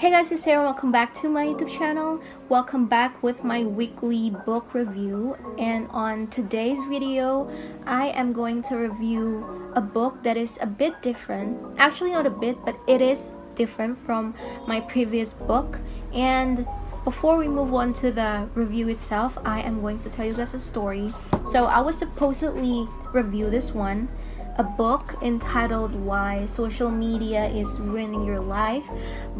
Hey guys, it's Sarah. Welcome back to my YouTube channel. Welcome back with my weekly book review. And on today's video, I am going to review a book that is a bit different. Actually, not a bit, but it is different from my previous book. And before we move on to the review itself, I am going to tell you guys a story. So I was supposedly review this one, a book entitled Why Social Media is Ruining Your Life,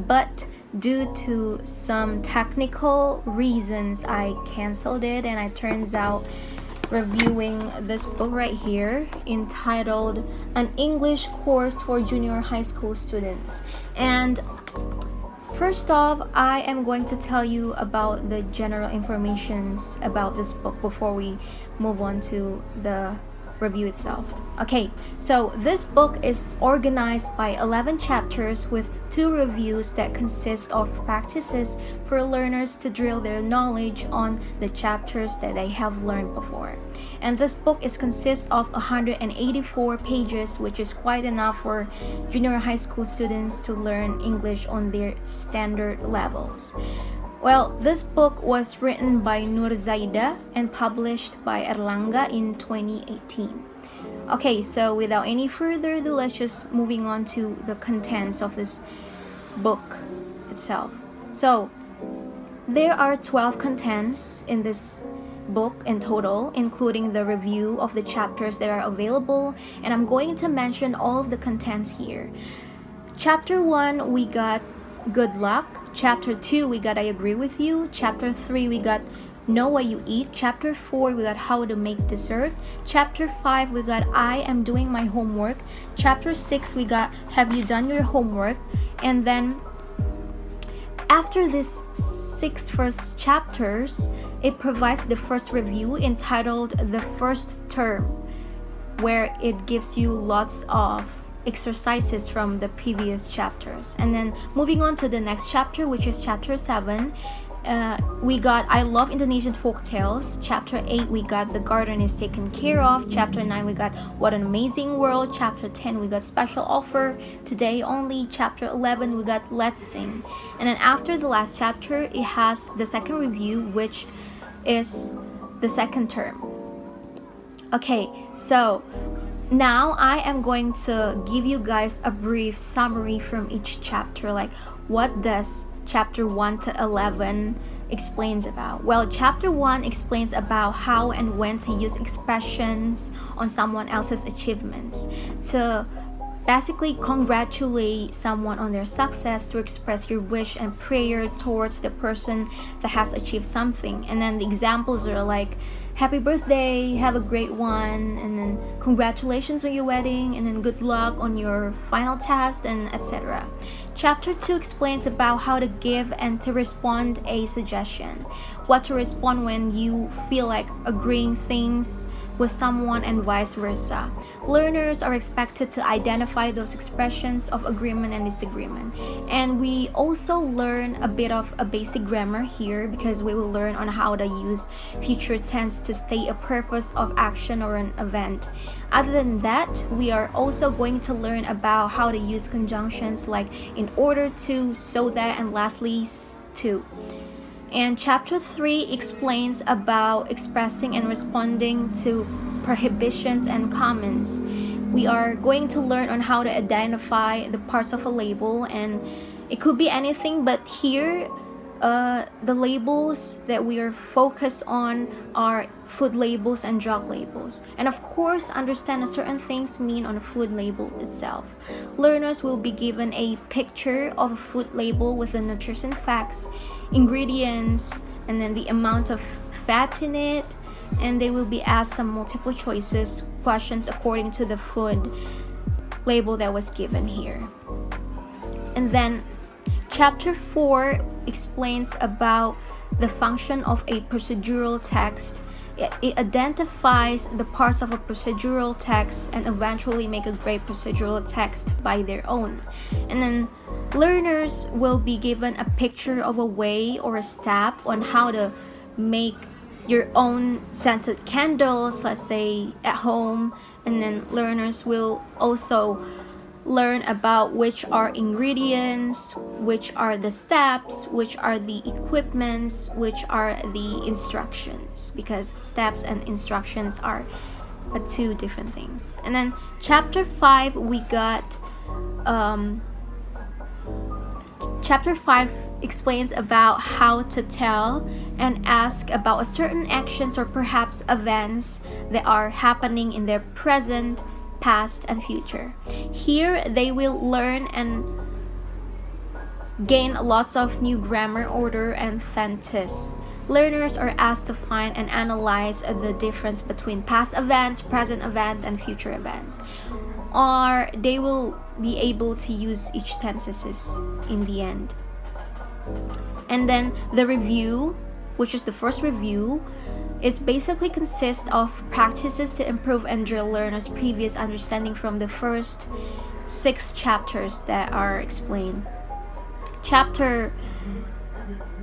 but due to some technical reasons I canceled it, and it turns out reviewing this book right here entitled An English Course for Junior High School Students. And first off, I am going to tell you about the general informations about this book before we move on to the review itself. Okay, so this book is organized by 11 chapters with 2 reviews that consist of practices for learners to drill their knowledge on the chapters that they have learned before. And this book consists of 184 pages, which is quite enough for junior high school students to learn English on their standard levels. Well, this book was written by Nur Zaida and published by Erlangga in 2018. Okay, so without any further ado, let's just moving on to the contents of this book itself. So, there are 12 contents in this book in total, including the review of the chapters that are available, and I'm going to mention all of the contents here. Chapter 1, we got Good Luck. Chapter 2, we got I Agree With You. Chapter 3, we got Know What You Eat. Chapter 4, we got How to Make Dessert. Chapter 5, we got I Am Doing My Homework. Chapter 6, we got Have You Done Your Homework? And then after these 6 first chapters, it provides the first review entitled The First Term, where it gives you lots of exercises from the previous chapters. And then moving on to the next chapter, which is chapter 7, we got I Love Indonesian Folk Tales. Chapter 8, we got The Garden Is Taken Care Of. Chapter 9, we got What an Amazing World. Chapter 10, we got Special Offer, Today Only. Chapter 11, we got Let's Sing. And then after the last chapter, it has the second review, which is the second term. Okay, so now I am going to give you guys a brief summary from each chapter, like what does chapter 1 to 11 explains about. Well, chapter 1 explains about how and when to use expressions on someone else's achievements, to basically congratulate someone on their success, to express your wish and prayer towards the person that has achieved something. And then the examples are like happy birthday, have a great one, and then congratulations on your wedding, and then good luck on your final test, and etc. Chapter 2 explains about how to give and to respond a suggestion, what to respond when you feel like agreeing things with someone and vice versa. Learners are expected to identify those expressions of agreement and disagreement. And we also learn a bit of a basic grammar here, because we will learn on how to use future tense to state a purpose of action or an event. Other than that, we are also going to learn about how to use conjunctions like in order to, so that, and lastly to. And chapter 3 explains about expressing and responding to prohibitions and comments. We are going to learn on how to identify the parts of a label, and it could be anything, but here the labels that we are focused on are food labels and drug labels. And of course, understand that certain things mean on a food label itself. Learners will be given a picture of a food label with the nutrition facts, ingredients, and then the amount of fat in it, and they will be asked some multiple choices questions according to the food label that was given here. And then chapter 4 explains about the function of a procedural text. It identifies the parts of a procedural text and eventually make a great procedural text by their own. And then learners will be given a picture of a way or a step on how to make your own scented candles, let's say at home. And then learners will also learn about which are ingredients, which are the steps, which are the equipments, which are the instructions, because steps and instructions are two different things. And then chapter 5, we got chapter 5 explains about how to tell and ask about a certain actions or perhaps events that are happening in their present, past, and future. Here they will learn and gain lots of new grammar, order, and sentence. Learners are asked to find and analyze the difference between past events, present events, and future events. Or they will be able to use each tenses in the end. And then the review, which is the first review, is basically consists of practices to improve and drill learners' previous understanding from the first 6 chapters that are explained. Chapter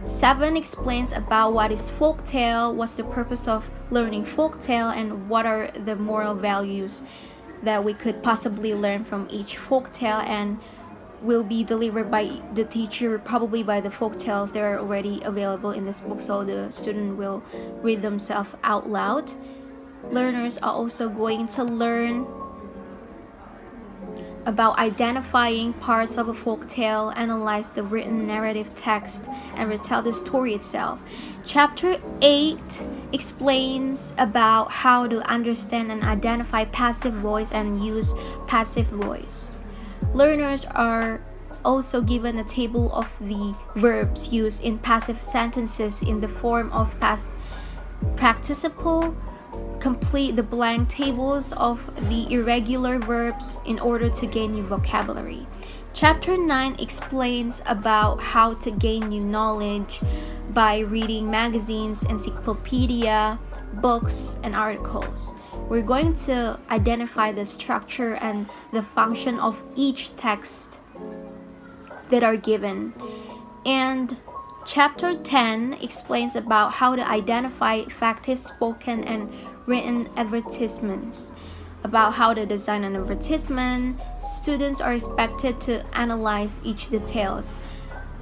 7 explains about what is folktale, what's the purpose of learning folktale, and what are the moral values that we could possibly learn from each folktale, and will be delivered by the teacher, probably by the folktales that are already available in this book, so the student will read themselves out loud. Learners are also going to learn about identifying parts of a folktale, analyze the written narrative text, and retell the story itself. Chapter 8 explains about how to understand and identify passive voice and use passive voice. Learners are also given a table of the verbs used in passive sentences in the form of past participle. Complete the blank tables of the irregular verbs in order to gain new vocabulary. Chapter 9 explains about how to gain new knowledge by reading magazines, encyclopedia, books, and articles. We're going to identify the structure and the function of each text that are given. And Chapter 10 explains about how to identify effective spoken and written advertisements. About how to design an advertisement, students are expected to analyze each details,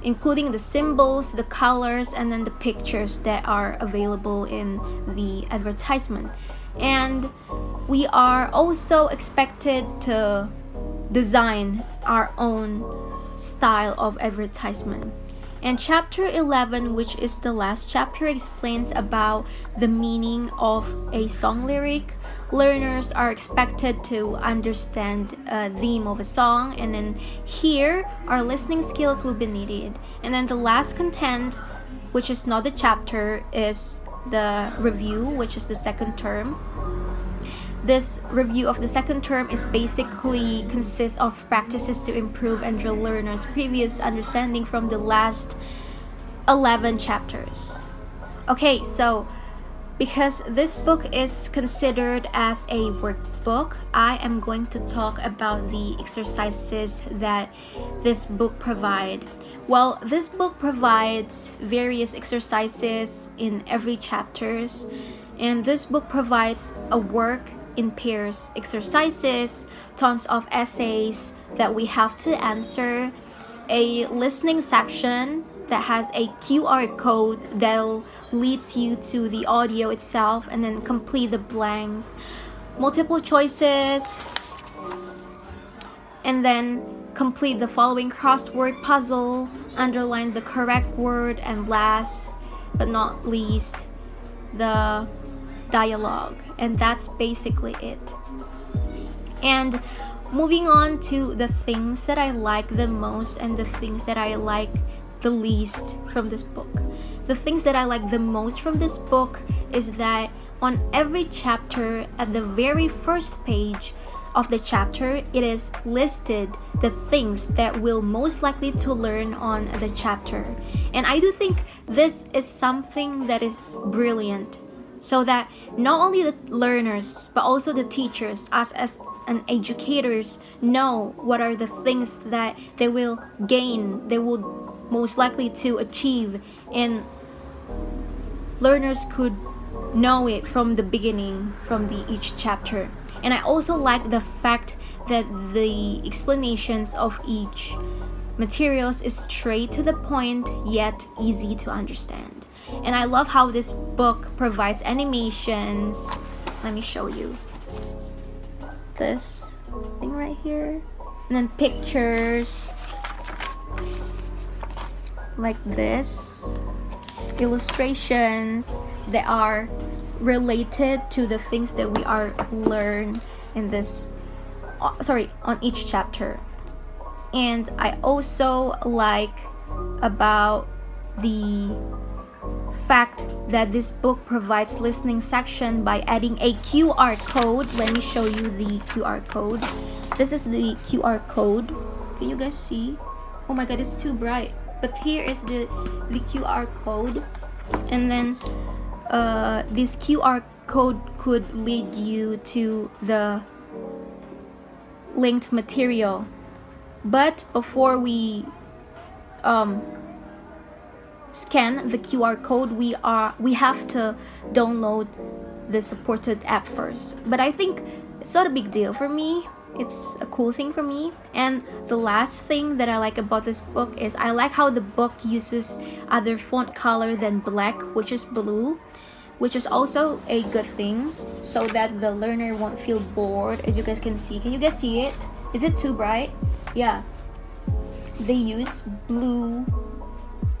including the symbols, the colors, and then the pictures that are available in the advertisement. And we are also expected to design our own style of advertisement. And chapter 11, which is the last chapter, explains about the meaning of a song lyric. Learners are expected to understand a theme of a song, and then here our listening skills will be needed. And then the last content, which is not the chapter, is the review, which is the second term. This review of the second term is basically consists of practices to improve and drill learners' previous understanding from the last 11 chapters. Okay, so because this book is considered as a workbook, I am going to talk about the exercises that this book provides. Well, this book provides various exercises in every chapters, and this book provides a work in pairs exercises, tons of essays that we have to answer, a listening section that has a QR code that leads you to the audio itself, and then complete the blanks, multiple choices, and then complete the following crossword puzzle, underline the correct word, and last but not least, the dialogue. And that's basically it. And moving on to the things that I like the most and the things that I like the least from this book. The things that I like the most from this book is that on every chapter, at the very first page of the chapter, it is listed the things that we'll most likely to learn on the chapter. And I do think this is something that is brilliant, so that not only the learners but also the teachers, us as an educators, know what are the things that they will gain, they will most likely to achieve, and learners could know it from the beginning, from each chapter. And I also like the fact that the explanations of each materials is straight to the point yet easy to understand. And I love how this book provides animations. Let me show you this thing right here, and then pictures like this, illustrations that are related to the things that we are learn in this on each chapter. And I also like about the fact that this book provides listening section by adding a QR code. Let me show you the QR code. This is the QR code. Can you guys see? Oh my god, it's too bright. But here is the QR code, and then this QR code could lead you to the linked material. But before we scan the QR code, we have to download the supported app first. But I think it's not a big deal for me. It's a cool thing for me. And the last thing that I like about this book is I like how the book uses other font color than black, which is blue, which is also a good thing, so that the learner won't feel bored. As you guys can see, can you guys see it? Is it too bright? Yeah, they use blue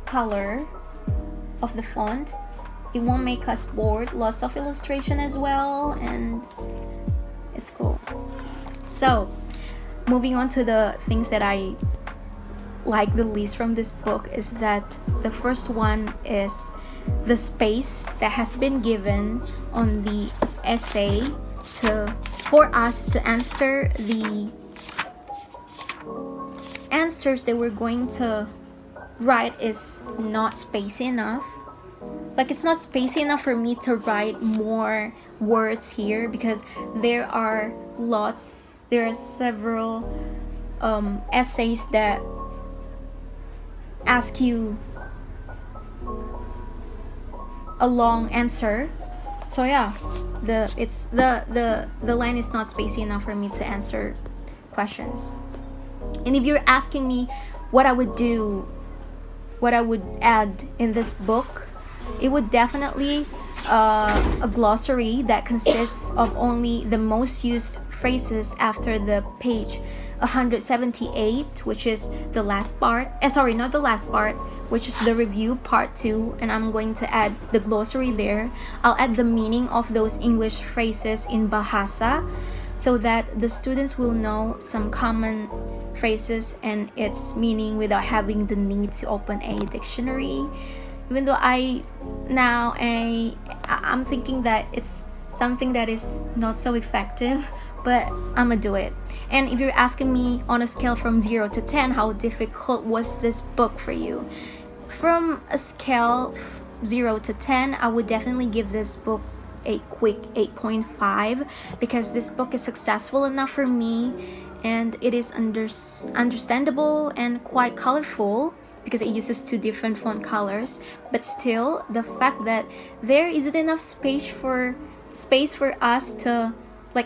color of the font. It won't make us bored. Lots of illustration as well, and it's cool. So moving on to the things that I like the least from this book is that the first one is the space that has been given on the essay for us to answer the answers that we're going to write is not spacey enough. Like, it's not spacey enough for me to write more words here, because there are several essays that ask you a long answer. So yeah, the line is not spacey enough for me to answer questions. And if you're asking me what I would add in this book, it would definitely a glossary that consists of only the most used phrases after the page 178, which is the last part. Not the last part, which is the review part 2, and I'm going to add the glossary there. I'll add the meaning of those English phrases in Bahasa, so that the students will know some common phrases and its meaning without having the need to open a dictionary. Even though I'm thinking that it's something that is not so effective, but I'm gonna do it. And if you're asking me on a scale from 0 to 10, how difficult was this book for you? From a scale 0 to 10, I would definitely give this book a quick 8.5, because this book is successful enough for me, and it is understandable and quite colorful, because it uses 2 different font colors. But still, the fact that there isn't enough space for us to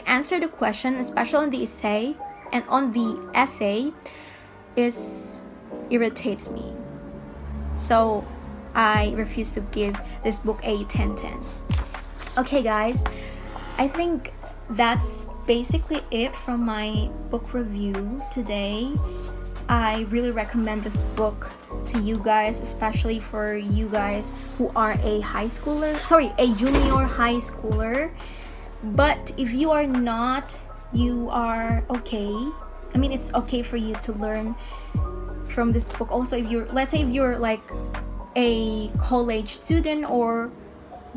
answer the question, especially on the essay and on the essay, irritates me. So I refuse to give this book a 10/10. Okay guys, I think that's basically it from my book review today. I really recommend this book to you guys, especially for you guys who are a junior high schooler. But if you are not, you are okay. I mean, it's okay for you to learn from this book. Also, let's say if you're like a college student, or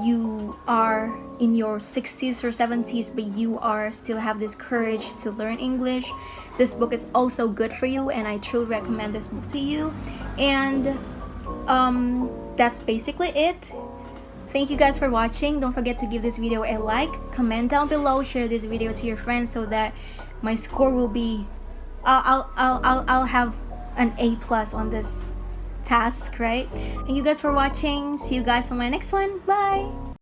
you are in your 60s or 70s, but you still have this courage to learn English, this book is also good for you, and I truly recommend this book to you. And that's basically it. Thank you guys for watching. Don't forget to give this video a like, comment down below, share this video to your friends, so that my score will be I'll have an A+ on this task, right? Thank you guys for watching. See you guys on my next one. Bye.